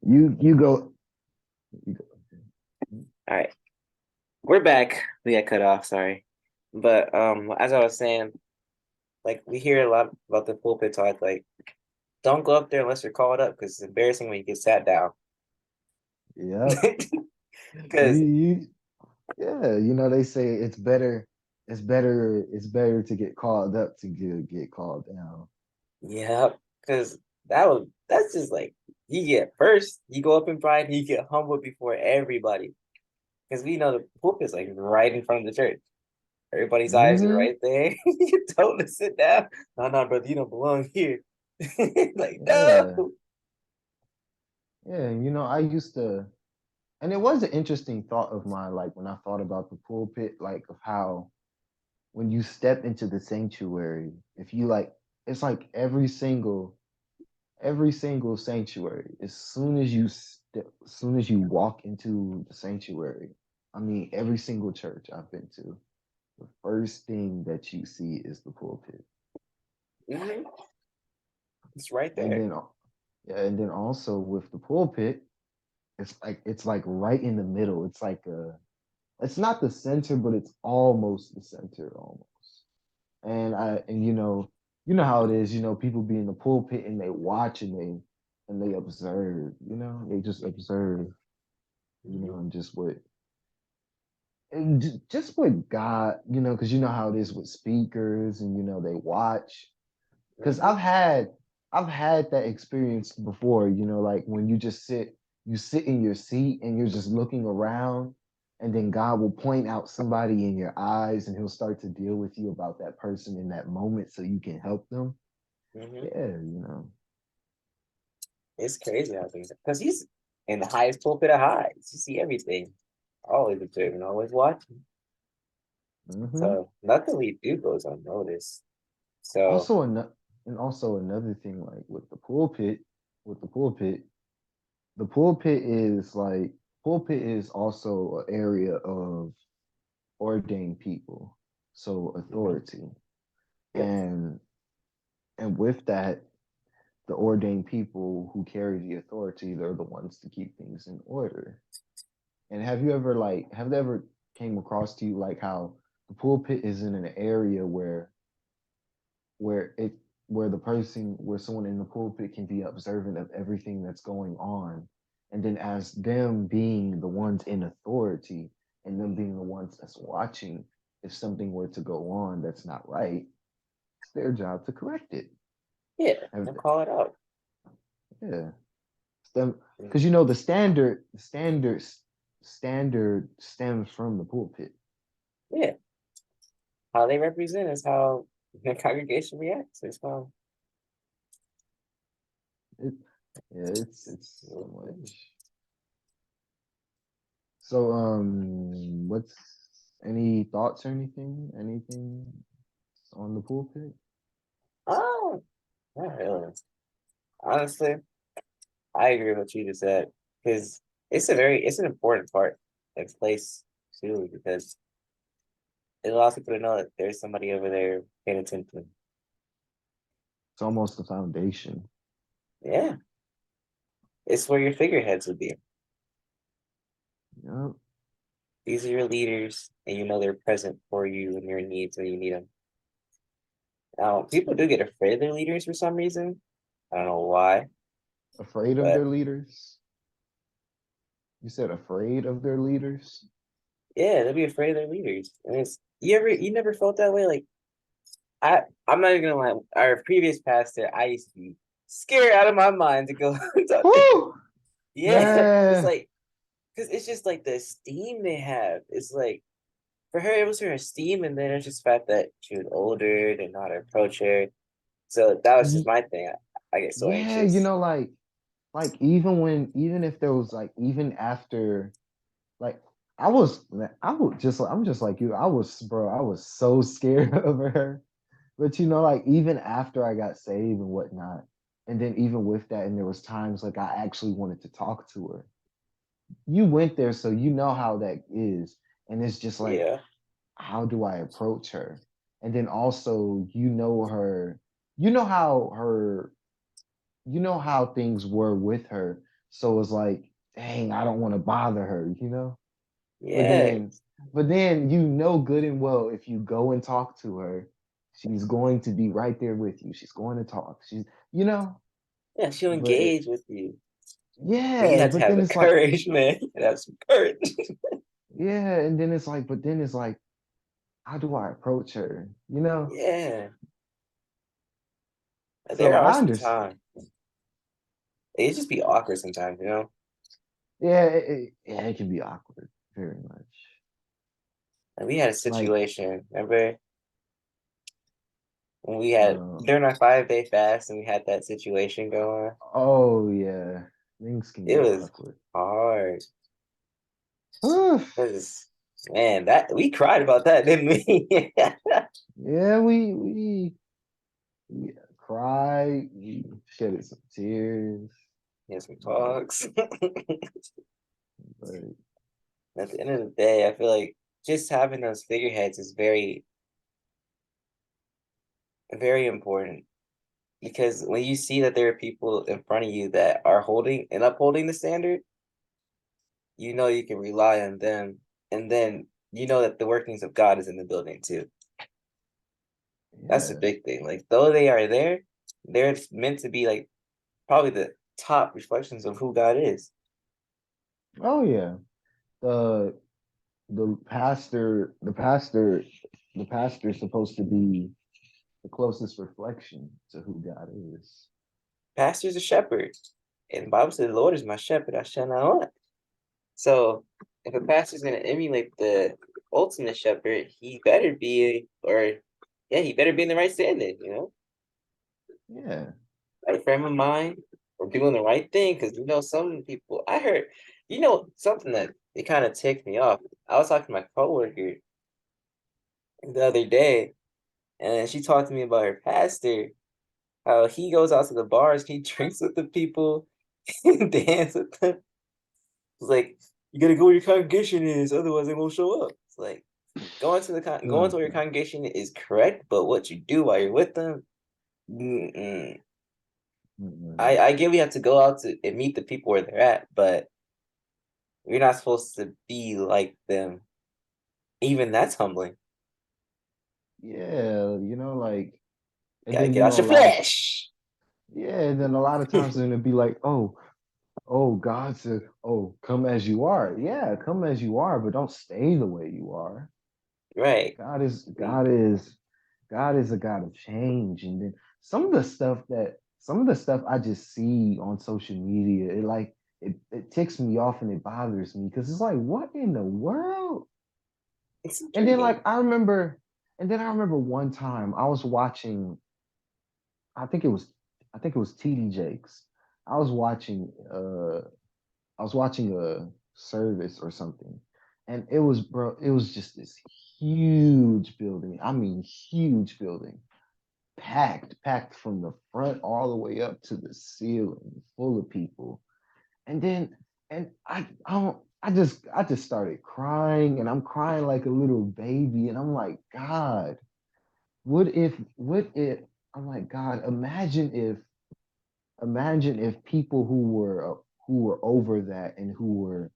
You go. You go. All right, we're back. We got cut off, sorry. But as I was saying, like we hear a lot about the pulpit talk, like don't go up there unless you're called up because it's embarrassing when you get sat down. Yep. You, Because you yeah, they say it's better to get called up to get called down. yeah, because that's just like you get first, you go up in pride, and you get humbled before everybody. Because we know the pulpit's like right in front of the church. Everybody's eyes are Mm-hmm. right there. You told to sit down. No, no, brother, you don't belong here. Like, no. Yeah. Yeah, I used to, and it was an interesting thought of mine, like when I thought about the pulpit, like of how when you step into the sanctuary, if you like, it's like every single sanctuary, as soon as you walk into the sanctuary, I mean, every single church I've been to, the first thing that you see is the pulpit. Mhm. It's right And there. then, yeah, and then also with the pulpit, it's like right in the middle. It's not the center, but it's almost the center almost. And you know how it is, people be in the pulpit and they watch and they observe, they just observe, Mhm. and just what God, because you know how it is with speakers and they watch. Because Mhm. I've had that experience before, like when you sit in your seat and you're just looking around, and then God will point out somebody in your eyes and he'll start to deal with you about that person in that moment so you can help them. Mhm. Yeah. It's crazy how things because he's in the highest pulpit of highs. You see everything. Always observing, always watching. Hmm. So nothing we do goes unnoticed. So Also, also another thing, like with the pulpit is also an area of ordained people, so mhm. authority. Yes. And with that, the ordained people who carry the authority, they're the ones to keep things in order. And have they ever came across to you like how the pulpit is in an area where it where someone in the pulpit can be observant of everything that's going on, and then as them being the ones in authority and them being the ones that's watching, if something were to go on that's not right, it's their job to correct it. Yeah, Have and call it out. Yeah. Stem, Mm. because the standard stems from the pulpit. Yeah. How they represent is how the congregation reacts. It's how It, yeah, it's so much. So, what's any thoughts or anything on the pulpit? oh, not really. Honestly, I agree with what you just said because it's an important part and place too because it allows people to know that there's somebody over there paying attention. It's almost the foundation. Yeah, it's where your figureheads would be. Yep. These are your leaders, and you know they're present for you and your needs when you need them. Now, people do get afraid of their leaders for some reason. I don't know why, Afraid of their but leaders. You said afraid of their leaders. yeah, they'll be afraid of their leaders. And it's you never felt that way? Like I'm not even gonna lie. Our previous pastor, I used to be scared out of my mind to go talk to. Woo! Yeah, it's Man. like because it's just like the esteem they have. It's like for her, it was her esteem, and then it's just the fact that she was older, they know how to approach her. So that was just Y- my thing. I get so Yeah, anxious. like even if there was like even after like I was man, I'm just like you. I was so scared of her. But like even after I got saved and whatnot, and then even with that, and there was times like I actually wanted to talk to her. You went there, so you know how that is. And it's just like, Yeah. how do I approach her? And then also, you know how things were with her. So it's like, dang, I don't want to bother her, you know? But Yeah. then, but then you know good and well if you go and talk to her, she's going to be right there with you. She's going to talk. She's, you know, Yeah, she'll but engage with you. But you yeah, have to but have then the it's like, courage, man. You gotta have some courage. yeah, and then it's like, but then it's like, how do I approach her? You know? Yeah. So There are I some understand. times. It just be awkward sometimes, you know? Yeah, yeah, it can be awkward, very much. And we had a Like, situation, remember? When we had uh, during our 5 day fast and we had that situation going. oh yeah, things can It get was awkward. hard. 'Cause, man, that we cried about that, didn't we? Yeah, we cried, we shedded some tears, Yeah, some but talks. but At the end of the day, I feel like just having those figureheads is very, very important because when you see that there are people in front of you that are holding and upholding the standard, you know you can rely on them, and then you know that the workings of God is in the building too. That's the yeah. big thing. Like though they are there, they're meant to be like probably the top reflections of who God is. Oh yeah. The the pastor, the pastor is supposed to be the closest reflection to who God is. Pastor's a shepherd, and the Bible says, "The Lord is my shepherd; I shall not want." So, if a pastor's going to emulate the ultimate shepherd, he better be, or yeah, he better be in the right standing. You know, Yeah. right frame of mind, or doing the right thing. Because you know, some people I heard, something that it kind of ticked me off. I was talking to my coworker the other day, and she talked to me about her pastor, how he goes out to the bars, he drinks with the people, dance with them. It's like you gotta go where your congregation is, otherwise they won't show up. It's like going to where your Mhm. congregation is correct, but what you do while you're with them, mm-mm. Mhm. I get we have to go out to and meet the people where they're at, but we're not supposed to be like them. Even that's humbling. Yeah, like, and Gotta then get out a your lot of flesh. yeah, and then a lot of times then it'd be like, oh, God said, oh, come as you are. Yeah, come as you are, but don't stay the way you are. Right. God is We God is God is a God of change. And then some of the stuff I just see on social media, it ticks me off and it bothers me because it's like, what in the world? it's And then intriguing. I remember one time I was watching, I think it was TD Jakes. I was watching I was watching a service or something, and it was just this huge building. I mean, huge building, packed from the front all the way up to the ceiling, full of people. And then, and I just started crying, and I'm crying like a little baby, and I'm like, God, what if, I'm like, God, imagine if people who were over that and who were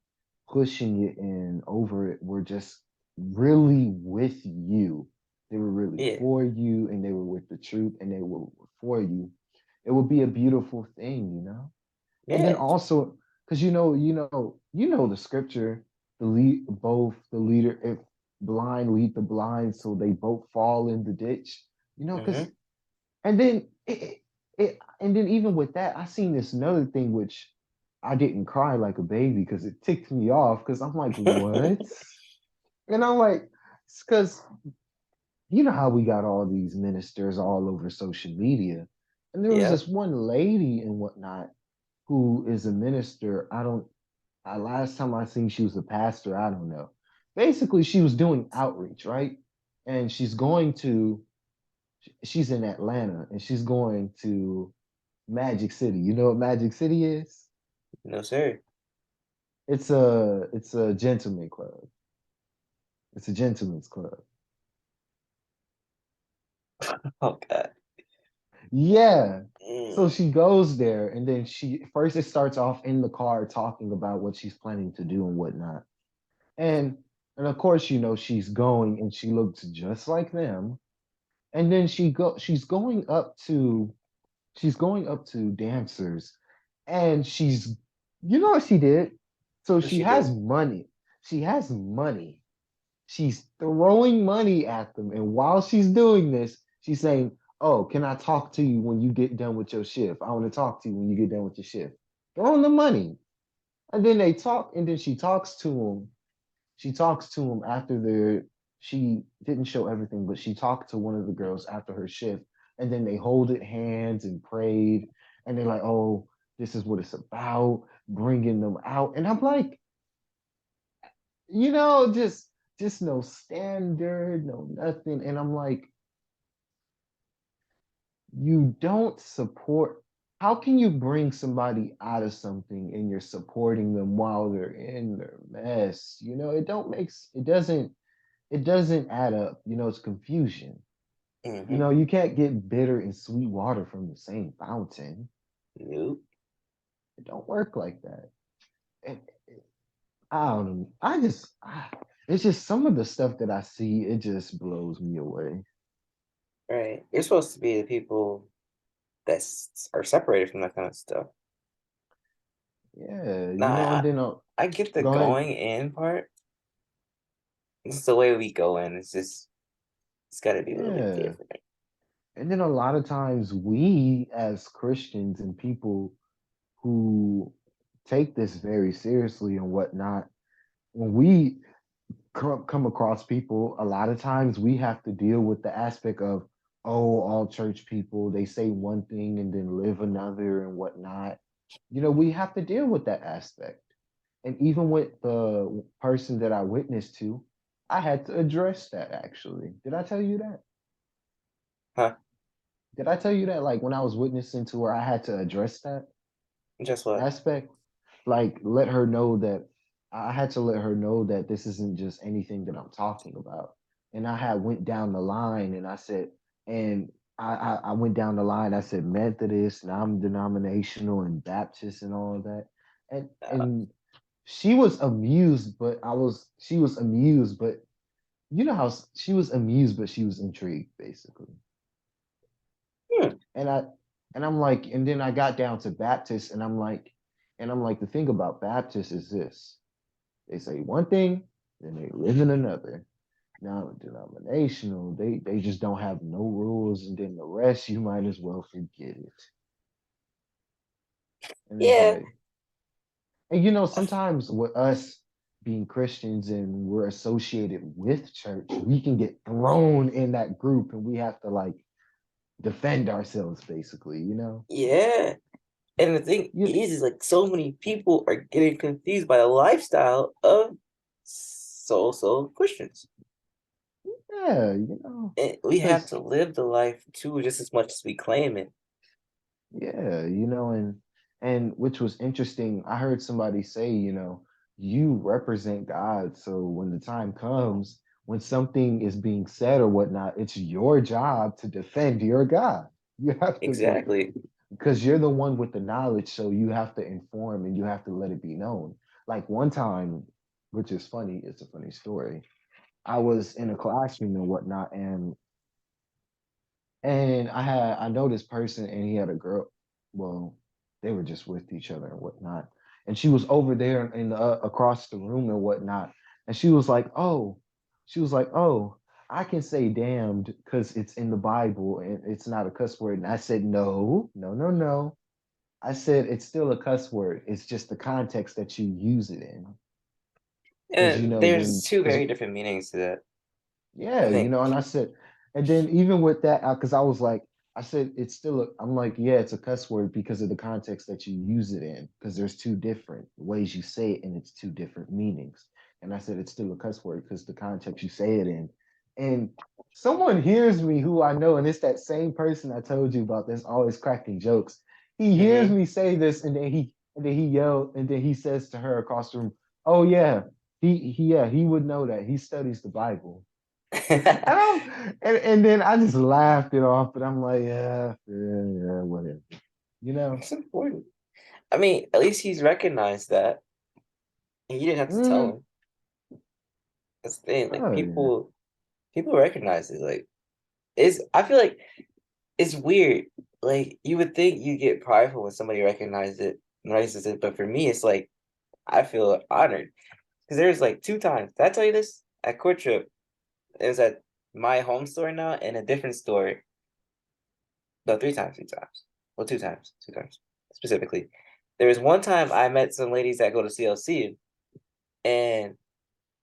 pushing it and over it were just really with you. They were really Yeah. for you and they were with the truth and they were for you. It would be a beautiful thing, And then Yeah. also, because you know the scripture, the leader, if blind lead the blind, so they both fall in the ditch, because Hmm. and then and then even with that, I seen this another thing which I didn't cry like a baby because it ticked me off because I'm like, what? And I'm like, it's because you know how we got all these ministers all over social media. And there was Yep. this one lady and whatnot who is a minister. Last time I seen she was a pastor, I don't know. Basically, she was doing outreach, right? And she's in Atlanta and she's going to Magic City. You know what Magic City is? No, sir. It's a gentleman club. It's a gentleman's club. Oh God. Yeah. So Mm, she goes there, and then she first it starts off in the car talking about what she's planning to do and whatnot. And and of course, she's going and she looks just like them. And then she's going up to dancers, and you know what she did? So what she did? She has money. She's throwing money at them. And while she's doing this, she's saying, "Oh, can I talk to you when you get done with your shift? I want to talk to you when you get done with your shift." Throwing the money. And then they talk, and then she talks to him. She talks to him after she didn't show everything, but she talked to one of the girls after her shift. And then they holded hands and prayed. And they're like, "Oh, this is what it's about, bringing them out." And I'm like, just no standard, no nothing. And I'm like, you don't support. How can you bring somebody out of something and you're supporting them while they're in their mess? It doesn't add up. It's confusion. Mm-hmm. You can't get bitter and sweet water from the same fountain. Nope. It don't work like that. And I don't know. It's just some of the stuff that I see, it just blows me away. Right. You're supposed to be the people that are separated from that kind of stuff. Yeah, Nah, and then I get the go ahead. going in part. It's the way we go in. It's got to be a little bit Yeah. different. And then a lot of times we as Christians and people who take this very seriously and whatnot, when we come across people, a lot of times we have to deal with the aspect of, oh, all church people, they say one thing and then live another and whatnot. We have to deal with that aspect. And even with the person that I witnessed to, I had to address that actually. Did I tell you that? Huh? Did I tell you that? Like when I was witnessing to her, I had to address that Just what? aspect. Like I had to let her know that this isn't just anything that I'm talking about. And I had went down the line and I said, and I went down the line, I said Methodist, non-denominational, and Baptist and all of that. And she was amused, but she was amused, but she was intrigued, basically. Hmm. And I'm like, and then I got down to Baptist, and I'm like, the thing about Baptist is this: they say one thing, then they live in another. Now denominational, they just don't have no rules, and then the rest you might as well forget it. And it's Yeah. like, and sometimes with us being Christians and we're associated with church, we can get thrown in that group, and we have to like defend ourselves, basically. Yeah. And the thing You, is like so many people are getting confused by the lifestyle of so Christians. yeah, And we have because to live the life too, just as much as we claim it. yeah, and which was interesting. I heard somebody say, you represent God. So when the time comes, when something is being said or whatnot, it's your job to defend your God. You have to, Exactly. because you're the one with the knowledge. So you have to inform and you have to let it be known. Like one time, which is funny, it's a funny story. I was in a classroom and whatnot, and I know this person, and he had a girl. Well, they were just with each other and whatnot. And she was over there in the across the room and whatnot. And she was like, "Oh, I can say damned because it's in the Bible and it's not a cuss word." And I said, "No, no, no, no." I said it's still a cuss word. It's just the context that you use it in. Because And there's two because very different meanings to that. yeah, I think. and I said, and then even with that, because I was like, I said, I'm like, yeah, it's a cuss word because of the context that you use it in, because there's two different ways you say it and it's two different meanings. And I said, it's still a cuss word because the context you say it in. And someone hears me who I know, and it's that same person I told you about that's always cracking jokes. He hears Hmm. me say this, and then he yelled, and then he says to her across the room, "Oh yeah, he would know that. He studies the Bible." And then I just laughed it off, but I'm like, yeah, whatever. You know? It's important. I mean, at least he's recognized that, and you didn't have to tell Mm, him. That's the thing. Like oh yeah. people recognize it. Like it's. I feel like it's weird. Like you would think you get prideful when somebody recognizes it, but for me, it's like I feel honored because there's like two times. Did I tell you this at Court Trip? It was at my home store now and a different store. No, three times, three times. Well, two times specifically. There was one time I met some ladies that go to CLC, and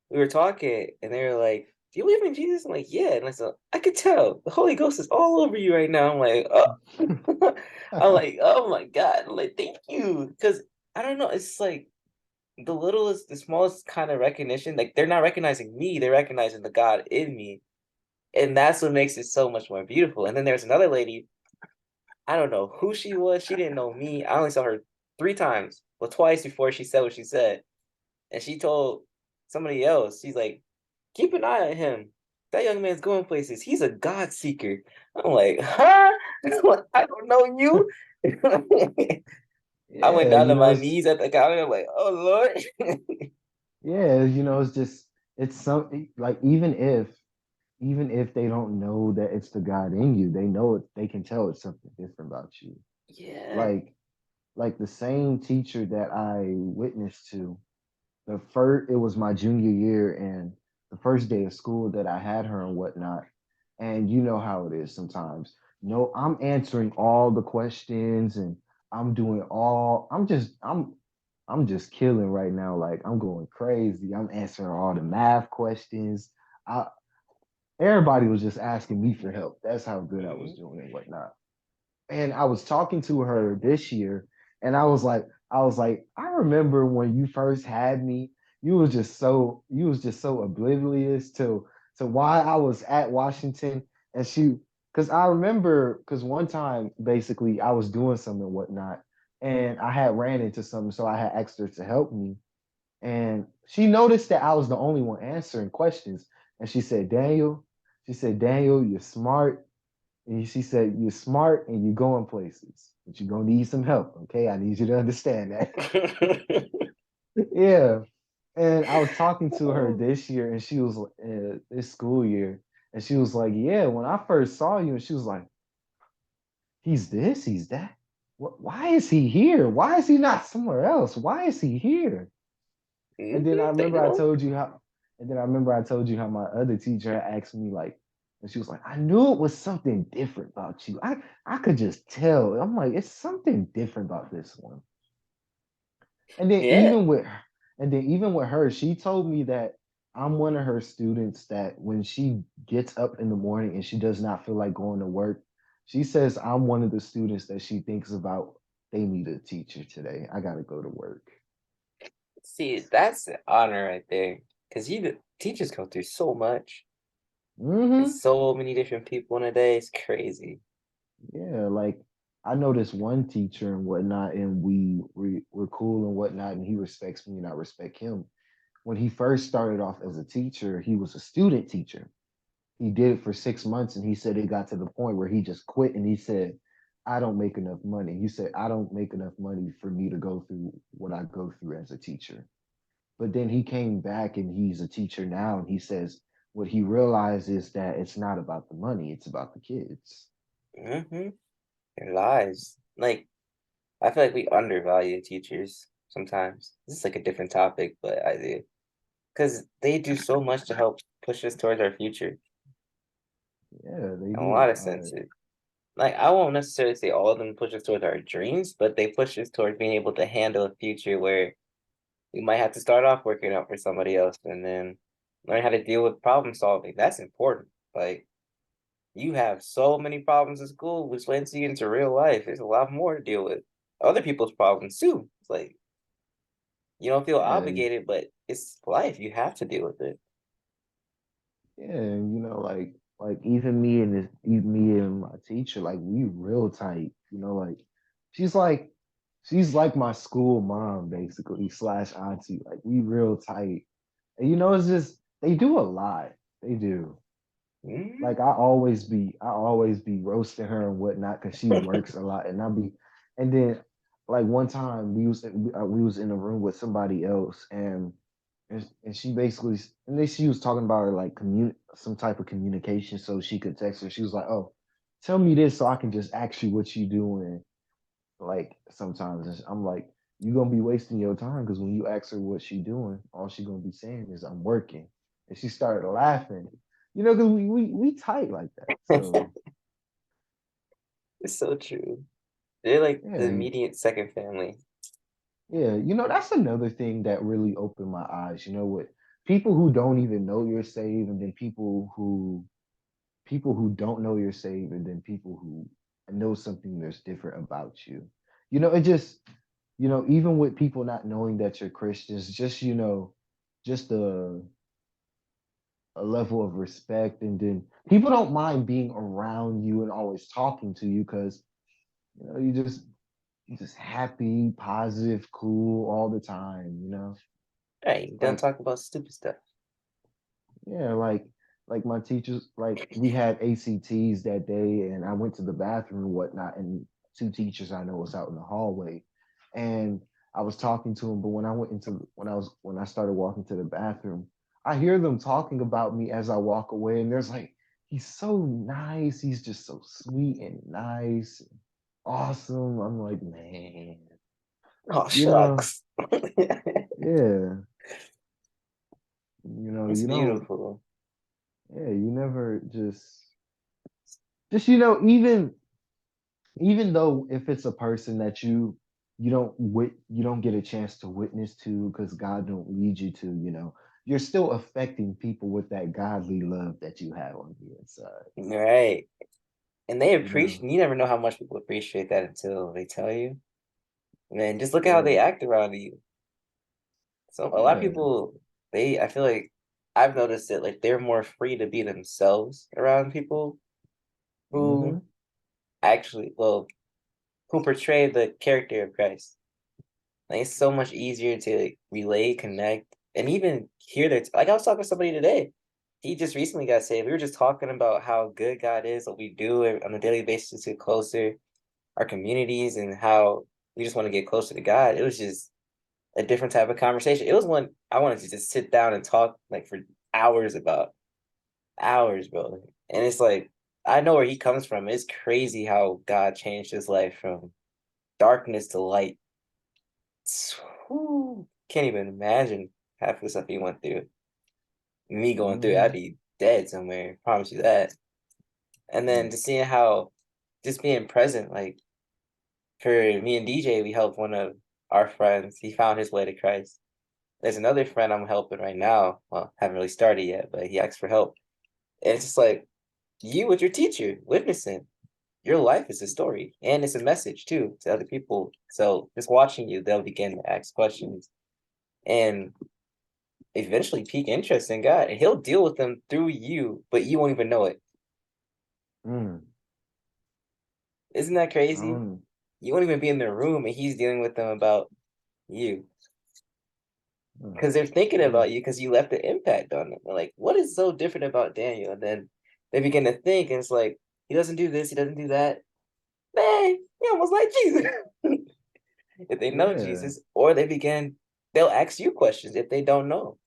we were talking, and they were like, "Do you believe in Jesus?" I'm like, "Yeah." And I said, "I could tell the Holy Ghost is all over you right now." I'm like, "Oh," I'm like, "Oh my God!" I'm like, "Thank you," because I don't know. It's like the smallest kind of recognition. Like they're not recognizing me; they're recognizing the God in me, and that's what makes it so much more beautiful. And then there's another lady. I don't know who she was. She didn't know me. I only saw her three times, well, twice before she said what she said. And she told somebody else, she's like, keep an eye on him. That young man's going places. He's a God seeker. I'm like, huh? I don't know you. I went Yeah, down to my it's knees at the counter. I'm like, oh Lord. yeah, it's just it's some like even if they don't know that it's the God in you, they know it, they can tell it's something different about you. Yeah. Like like the same teacher that I witnessed to, the first it was my junior year and the first day of school that I had her and whatnot. And you know how it is sometimes. No, I'm answering all the questions and I'm doing all I'm just killing right now. Like I'm going crazy. I'm answering all the math questions. I Everybody was just asking me for help. That's how good I was Mhm. doing and whatnot. And I was talking to her this year, and I was like, I remember when you first had me, you was just so oblivious to why I was at Washington. And because I remember, because one time basically I was doing something and whatnot, and I had ran into something, so I had asked her to help me. And she noticed that I was the only one answering questions. And she said, Daniel, you're smart. And she said, you're smart and you're going places, but you're going to need some help. Okay. I need you to understand that. Yeah. And I was talking to her this year and she was this school year. And she was like, yeah, when I first saw you, and she was like, he's this, he's that. Why is he here? Why is he not somewhere else? Why is he here? And then I They remember I know. told you how, and then I remember I told you how my other teacher asked me like, and she was like, I knew it was something different about you. I could just tell. I'm like, it's something different about this one. And then Yeah. even with and then even with her, she told me that I'm one of her students that when she gets up in the morning and she does not feel like going to work, she says I'm one of the students that she thinks about. They need a teacher today. I gotta go to work. See, that's an honor right there. Because you teachers go through so much. And Hmm. so many different people in a day. It's crazy. Yeah, like I know this one teacher and whatnot, and we're cool and whatnot, and he respects me and I respect him. When he first started off as a teacher, he was a student teacher. He did it for 6 months, and he said it got to the point where he just quit, and he said, "I don't make enough money." He said, "I don't make enough money for me to go through what I go through as a teacher." But then he came back, and he's a teacher now, and he says what he realized is that it's not about the money; it's about the kids. Mm-hmm. Their lives. Like, I feel like we undervalue teachers sometimes. This is like a different topic, but I do. Because they do so much to help push us towards our future Yeah, they in a do a lot of lot. senses. Like, I won't necessarily say all of them push us towards our dreams, but they push us towards being able to handle a future where we might have to start off working out for somebody else and then learn how to deal with problem solving. That's important. Like, you have so many problems in school, which lends you into real life. There's a lot more to deal with. Other people's problems too. It's like you don't feel Yeah, obligated, but it's life. You have to deal with it. yeah, and like even me and even me and my teacher, like we real tight. Like she's like she's like my school mom basically slash auntie. Like we real tight. And it's just they do a lot. They do. Mm. Like I always be roasting her and whatnot because she works a lot, and and then like one time we was in a room with somebody else, and she basically, and then she was talking about her like some type of communication so she could text her. She was like, "Oh, tell me this so I can just ask you what you doing." Like sometimes I'm like, "You gonna be wasting your time because when you ask her what she doing, all she gonna be saying is I'm working." And she started laughing, because we tight like that. So It's so true. They're like the yeah, immediate second family. yeah, that's another thing that really opened my eyes. With people who don't even know you're saved, and then people who don't know you're saved, and then people who know something that's different about you. It just, even with people not knowing that you're Christians, just just a level of respect, and then people don't mind being around you and always talking to you because you just happy, positive, cool all the time. Right, don't Like, talk about stupid stuff. yeah, like my teachers, like we had ACTs that day, and I went to the bathroom and whatnot, and two teachers I know was out in the hallway, and I was talking to them. But when I started walking to the bathroom, I hear them talking about me as I walk away, and there's like, he's so nice, he's just so sweet and nice, and awesome. I'm like, man, Oh you know, shucks. yeah, It's you don't, beautiful. yeah, you never just even though if it's a person that you don't get a chance to witness to because God don't lead you to, you're still affecting people with that godly love that you have on the inside. Right. And they You know? appreciate you never know how much people appreciate that until they tell you. Man, just look at how Yeah. they act around you. So a lot of Yeah. people, I feel like I've noticed that like they're more free to be themselves around people Mm-hmm. who actually, well, who portray the character of Christ. Like it's so much easier to like, relate, connect, and even hear like I was talking to somebody today. He just recently got saved. We were just talking about how good God is, what we do on a daily basis to get closer, our communities, and how we just want to get closer to God. It was just a different type of conversation. It was one I wanted to just sit down and talk like for hours about hours, bro. And it's like I know where he comes from. It's crazy how God changed his life from darkness to light. Whew, can't even imagine half the stuff he went through. Me going through it, I'd Mm-hmm. be dead somewhere. Promise you that. And Yeah. then just seeing how just being present, like for me and DJ, we helped one of our friends. He found his way to Christ. There's another friend I'm helping right now. Well, haven't really started yet, but he asked for help. And it's just like you with your teacher witnessing. Your life is a story and it's a message too to other people. So just watching you, they'll begin to ask questions and eventually peak interest in God. And he'll deal with them through you, but you won't even know it. Mm. Isn't that crazy? Um, You won't even be in the room and he's dealing with them about you. mm, Because they're thinking yeah. about you because you left an impact on them. They're like, what is so different about Daniel? And then they begin to think, and it's like, he doesn't do this, he doesn't do that. Man, he almost like Jesus. If they know Yeah. Jesus, or they'll ask you questions if they don't know.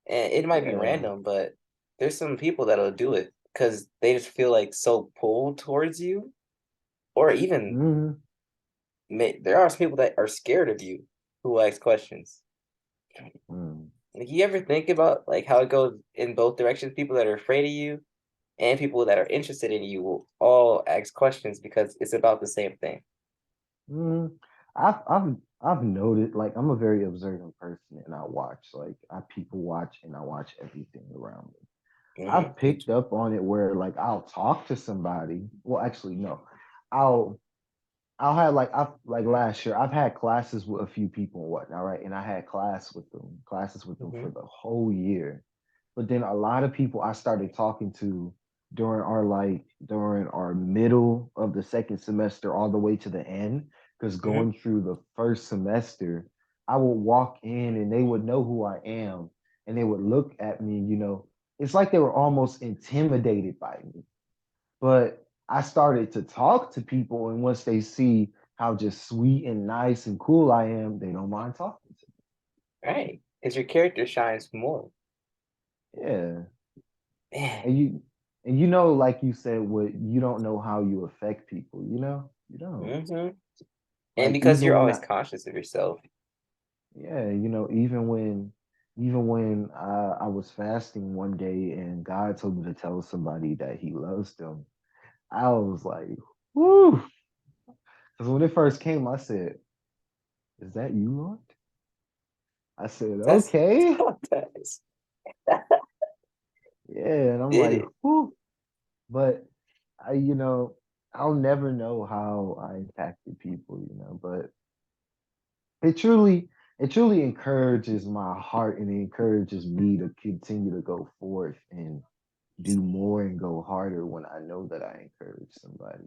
And it might be Yeah. random, but there's some people that'll do it because they just feel like so pulled towards you, or even Mm-hmm. there are some people that are scared of you who ask questions. Mm. Like, you ever think about like how it goes in both directions? People that are afraid of you and people that are interested in you will all ask questions because it's about the same thing. Mm. I've noted, like, I'm a very observant person, and I watch, like, I people watch, and I watch everything around me. I've Me picked too. up on it where, like, I'll talk to somebody. Well, actually, no. I'll I'll have, like, I've like last year, I've had classes with a few people and whatnot, right? And I had classes with them for Hmm. the whole year. But then a lot of people I started talking to during our middle of the second semester all the way to the end, because Hmm. going through the first semester, I would walk in and they would know who I am, and they would look at me, it's like they were almost intimidated by me. But I started to talk to people, and once they see how just sweet and nice and cool I am, they don't mind talking to Right. Because your character shines more. me. Yeah. Man. And you know, like you said, what you don't know how you affect people, you know? You don't. Hmm. And Like because even you're when always I conscious of yourself. yeah, even when I was fasting one day and God told me to tell somebody that he loves them, I was like, whoo. Because when it first came, I said, is that you, Lord? I said, That's okay. that's Yeah. And I'm did like, it. whoo. But I, I'll never know how I impacted people, but it truly, it truly encourages my heart and it encourages me to continue to go forth and do more and go harder when I know that I encourage somebody.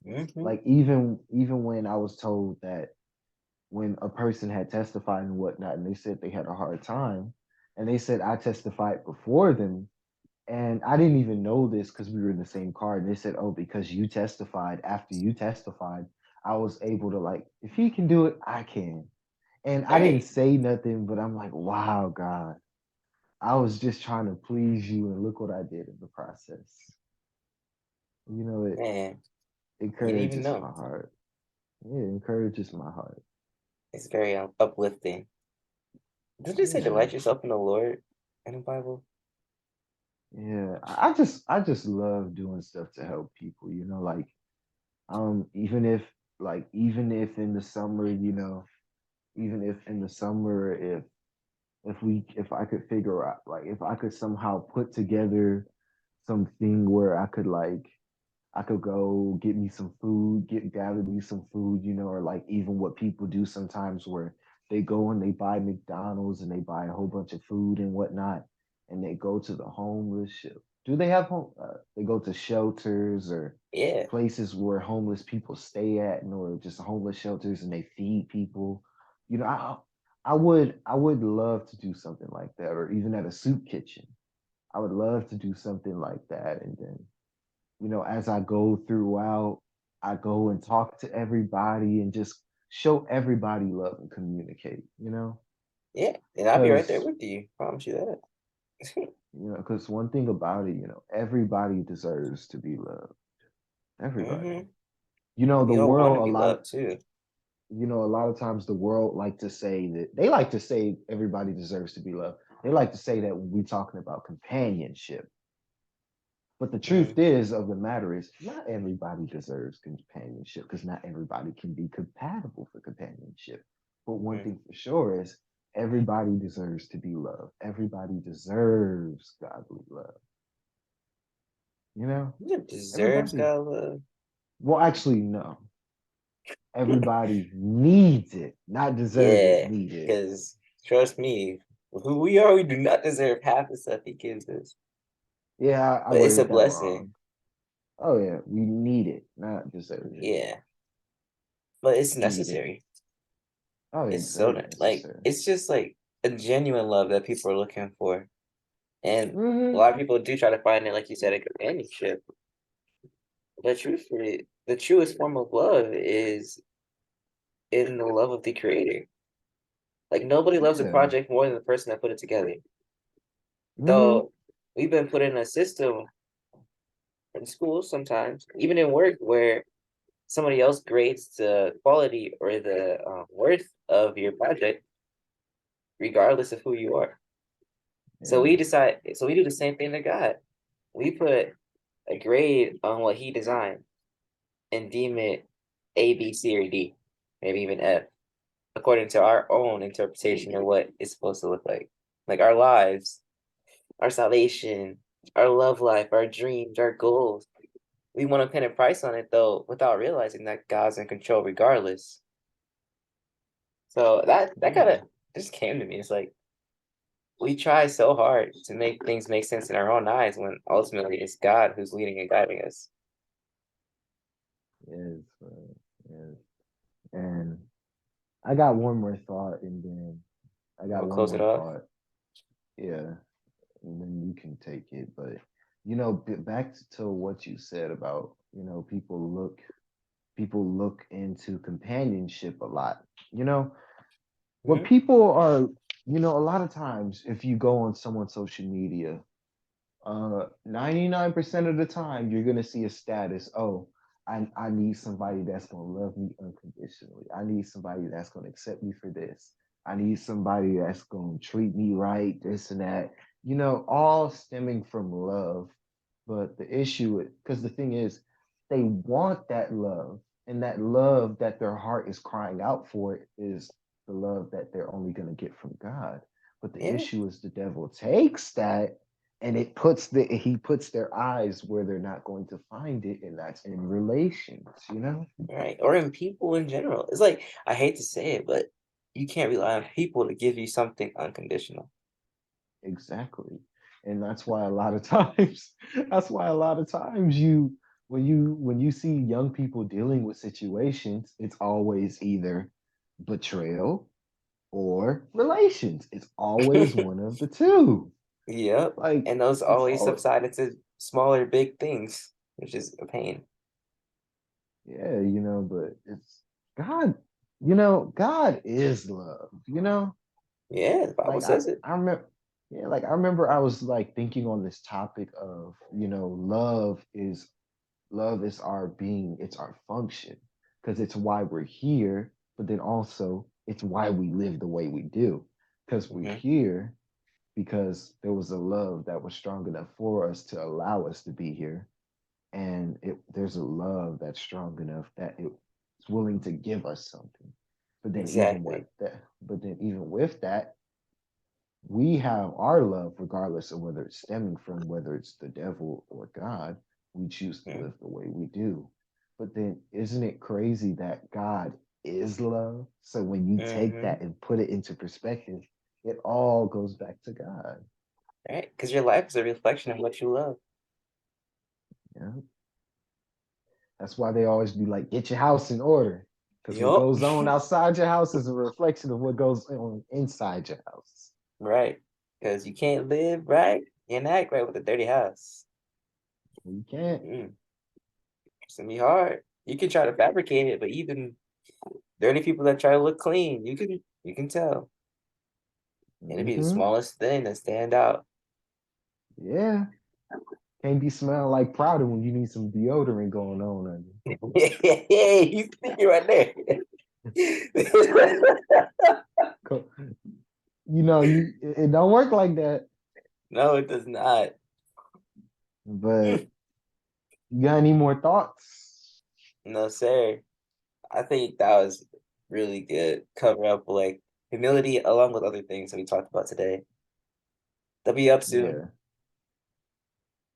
Hmm. Like even when I was told that when a person had testified and whatnot, and they said they had a hard time, and they said I testified before them, and I didn't even know this because we were in the same car, and they said, "Oh, because you testified after you testified, I was able to like, if he can do it, I can." And I didn't Right. say nothing, but I'm like, "Wow, God, I was just trying to please you, and look what I did in the process." It Man. You didn't even encourages know. my heart. Yeah, it encourages my heart. It's very uplifting. Doesn't it say Yeah. delight yourself in the Lord in the Bible? Yeah, I just love doing stuff to help people, like even if in the summer, even if in the summer if I could figure out like if I could somehow put together something where I could go get me some food, gather me some food, or like even what people do sometimes where they go and they buy McDonald's and they buy a whole bunch of food and whatnot, and they go to the homeless. Do they have home? They go to shelters or Yeah. places where homeless people stay at, or just homeless shelters, and they feed people. I would love to do something like that, or even at a soup kitchen. I would love to do something like that, and then as I go throughout, I go and talk to everybody and just show everybody love and communicate. Yeah. And I'll be right there Because, with you. Promise you that. because one thing about it, everybody deserves to be loved. Everybody. Hmm. The We all want world, to be loved too. a lot of times the world like to say that they like to say everybody deserves to be loved. They like to say that when we're talking about companionship. But the truth Mm-hmm. is of the matter is not everybody deserves companionship because not everybody can be compatible for companionship. But one thing for sure is everybody deserves to be loved. Everybody deserves godly love. You know? It deserves Everybody. God love. Well, actually, no. Everybody needs it, not deserve it, Yeah. need it. Because trust me, who we are, we do not deserve half the stuff he gives us. Yeah, I But it's a worded that blessing. wrong. Oh yeah, we need it, not deserve it. Yeah. But it's Need it. necessary. Oh, yeah, It's it's so very like necessary. it's just like a genuine love that people are looking for. And a Hmm. lot of people do try to find it, like you said, a companionship. But truthfully, the truest form of love is in the love of the creator. Like nobody loves a Yeah. project more than the person that put it together. Hmm. So we've been put in a system in school sometimes, even in work, where somebody else grades the quality or the worth of your project, regardless of who you are. So Yeah. we do the same thing to God. We put a grade on what He designed and deem it A, B, C, or D, maybe even F, according to our own interpretation of what it's supposed to look like. Like our lives, our salvation, our love life, our dreams, our goals. We want to pin a price on it though, without realizing that God's in control regardless. So that kind Yeah. of just came to me. It's like we try so hard to make things make sense in our own eyes when ultimately it's God who's leading and guiding us. Yes. Yes. And I got one more thought, and then I got We'll one close it more off. thought. Yeah. and then you can take it. But you know, back to what you said about, you know, people look into companionship a lot. You know, what Mhm. people are, you know, a lot of times if you go on someone's social media, 99% of the time you're gonna see a status. Oh, I need somebody that's gonna love me unconditionally. I need somebody that's gonna accept me for this. I need somebody that's gonna treat me right, this and that. You know, all stemming from love. But the issue, because the thing is, they want that love, and that love that their heart is crying out for is the love that they're only gonna get from God. But the Yeah, issue is the devil takes that and he puts their eyes where they're not going to find it, and that's in relations, you know. right. Or in people in general. It's like I hate to say it, but you can't rely on people to give you something unconditional. Exactly. And that's why a lot of times that's why a lot of times you when you see young people dealing with situations, it's always either betrayal or relations. It's always one of the two. Yep. Like And those it's always all subside into smaller, big things, which is a pain. yeah, you know, but it's God, you know, God is love, you know? Yeah, the Bible Like says it. I remember yeah, like I remember I was like thinking on this topic of, you know, love is our being, it's our function, because it's why we're here, but then also it's why we live the way we do. Because we're Hmm. here because there was a love that was strong enough for us to allow us to be here. And there's a love that's strong enough that it's willing to give us something. Exactly. But then even with that, we have our love, regardless of whether it's stemming from whether it's the devil or God. We choose to live the way we do. But then, isn't it crazy that God is love? So when you take Mm-hmm. that and put it into perspective, it all goes back to God. Right? Because your life is a reflection of what you love. Yeah, that's why they always be like, "Get your house in order," because what Yup. goes on outside your house is a reflection of what goes on inside your house. Right. Because you can't live right and act right with a dirty house. You can't. Mm. It's gonna be hard. You can try to fabricate it, but even dirty people that try to look clean, you can tell. It'll be the Hmm. smallest thing that stand out. Yeah. Can't be smelling like Prada when you need some deodorant going on. Yeah, you thinking right there. You know, it don't work like that. No, it does not. But you got any more thoughts? No, sir. I think that was really good. Cover up like humility along with other things that we talked about today. They'll be up soon. Yeah.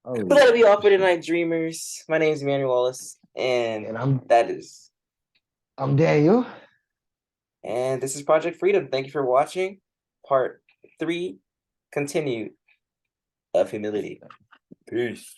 Oh But that'll yeah, be all for for sure. tonight, dreamers. My name is Emmanuel Wallace, And that is I'm Daniel. and this is Project Freedom. Thank you for watching. Part 3 continued of humility. Peace.